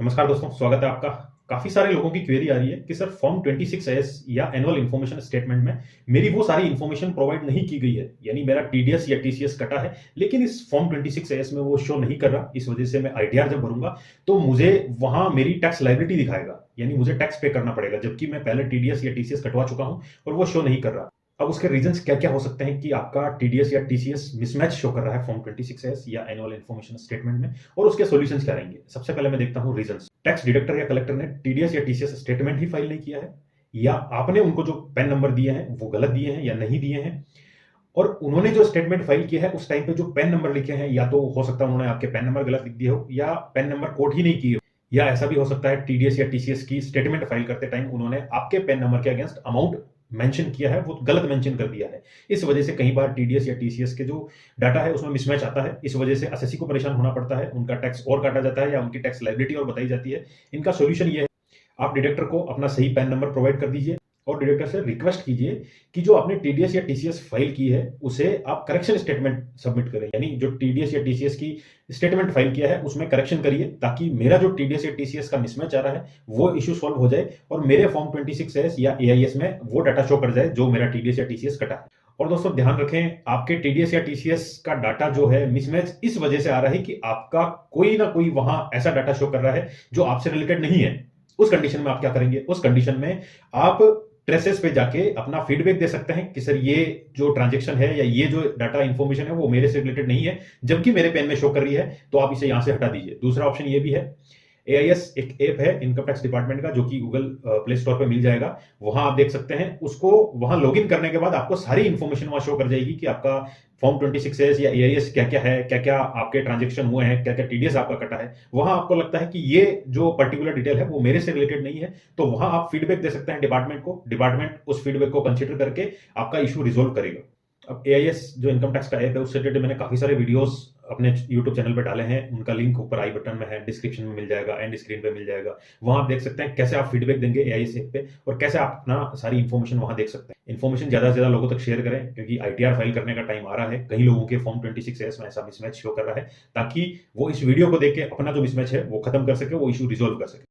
नमस्कार दोस्तों, स्वागत है आपका। काफी सारे लोगों की क्वेरी आ रही है कि सर फॉर्म 26S या एनुअल इन्फॉर्मेशन स्टेटमेंट में मेरी वो सारी इन्फॉर्मेशन प्रोवाइड नहीं की गई है, यानी मेरा टीडीएस या टीसीएस कटा है, लेकिन इस फॉर्म 26S में वो शो नहीं कर रहा। इस वजह से मैं आईटीआर जब भरूंगा तो मुझे वहां मेरी टैक्स लायबिलिटी दिखाएगा, यानी मुझे टैक्स पे करना पड़ेगा, जबकि मैं पहले टीडीएस या टीसीएस कटवा चुका हूं और वो शो नहीं कर रहा। अब उसके रीजंस क्या क्या हो सकते हैं कि आपका टीडीएस या टीसीएस मिसमैच शो कर रहा है फॉर्म 26S या एनुअल इन्फॉर्मेशन स्टेटमेंट में, और उसके सॉल्यूशंस क्या रहेंगे। सबसे पहले मैं देखता हूं रीजंस। टैक्स डिडक्टर या कलेक्टर ने टीडीएस या टीसीएस स्टेटमेंट ही फाइल नहीं किया है, या आपने उनको जो पैन नंबर दिए हैं वो गलत दिए हैं या नहीं दिए हैं, और उन्होंने जो स्टेटमेंट फाइल किया है उस टाइम पे जो पैन नंबर लिखे हैं, या तो हो सकता है उन्होंने आपके पैन नंबर गलत लिख दिए हो या पैन नंबर कोड ही नहीं किए हो, या ऐसा भी हो सकता है टीडीएस या टीसीएस की स्टेटमेंट फाइल करते टाइम उन्होंने आपके पैन नंबर के अगेंस्ट अमाउंट मेंशन किया है वो गलत मेंशन कर दिया है। इस वजह से कई बार टीडीएस या टीसीएस के जो डाटा है उसमें मिसमैच आता है। इस वजह से एसएससी को परेशान होना पड़ता है, उनका टैक्स और काटा जाता है या उनकी टैक्स लायबिलिटी और बताई जाती है। इनका सोल्यूशन ये है, आप डिडक्टर को अपना सही पैन नंबर प्रोवाइड कर दीजिए और डिडक्टर से रिक्वेस्ट कीजिए कि जो आपने टीडीएस या टीसीएस फाइल की है उसे आप करेक्शन स्टेटमेंट सबमिट करें, यानी जो टीडीएस या टीसीएस की स्टेटमेंट फाइल किया है उसमें करेक्शन करिए, ताकि मेरा जो टीडीएस या टीसीएस का मिसमैच आ रहा है वो इश्यू सॉल्व हो जाए और मेरे फॉर्म 26S या एआईएस में वो डाटा शो कर जाए जो मेरा टीडीएस या टीसीएस कटा है। और दोस्तों ध्यान रखें, आपके टीडीएस या टीसीएस का डाटा जो है मिसमैच इस वजह से आ रहा है कि आपका कोई ना कोई वहां ऐसा डाटा शो कर रहा है जो आपसे रिलेटेड नहीं है। उस कंडीशन में आप क्या करेंगे? उस कंडीशन में आप ट्रेसेस पे जाके अपना फीडबैक दे सकते हैं कि सर ये जो ट्रांजैक्शन है या ये जो डाटा इंफॉर्मेशन है वो मेरे से रिलेटेड नहीं है, जबकि मेरे पेन में शो कर रही है, तो आप इसे यहां से हटा दीजिए। दूसरा ऑप्शन ये भी है, एआईएस एक ऐप है इनकम टैक्स डिपार्टमेंट का जो कि गूगल प्ले स्टोर पे मिल जाएगा, वहां आप देख सकते हैं। उसको वहां लॉगिन करने के बाद आपको सारी इंफॉर्मेशन वहां शो कर जाएगी कि आपका फॉर्म 26S या एआईएस क्या क्या है, क्या क्या आपके ट्रांजेक्शन हुए हैं, क्या क्या टीडीएस आपका कटा है। वहां आपको लगता है कि ये जो पर्टिकुलर डिटेल है वो मेरे से रिलेटेड नहीं है, तो वहां आप फीडबैक दे सकते हैं डिपार्टमेंट को। डिपार्टमेंट उस फीडबैक को कंसीडर करके आपका इशू रिजोल्व करेगा। अब एआईएस जो इनकम टैक्स का ऐप है उससे रिलेटेड मैंने काफी सारे वीडियोस अपने यूट्यूब चैनल पे डाले हैं, उनका लिंक ऊपर आई बटन में है, डिस्क्रिप्शन में मिल जाएगा, एंड स्क्रीन पे मिल जाएगा। वहां आप देख सकते हैं कैसे आप फीडबैक देंगे एआईएस ऐप पे और कैसे आप अपना सारी इन्फॉर्मेशन वहां देख सकते हैं। इन्फॉर्मेशन ज्यादा से ज्यादा लोगों तक शेयर करें, क्योंकि आईटीआर फाइल करने का टाइम आ रहा है। कई लोगों के फॉर्म 26S में ऐसा मिसमैच शो कर रहा है, ताकि वो इस वीडियो को देख के अपना जो मिसमैच है वो खत्म कर सके, वो इशू रिजोल्व कर सके।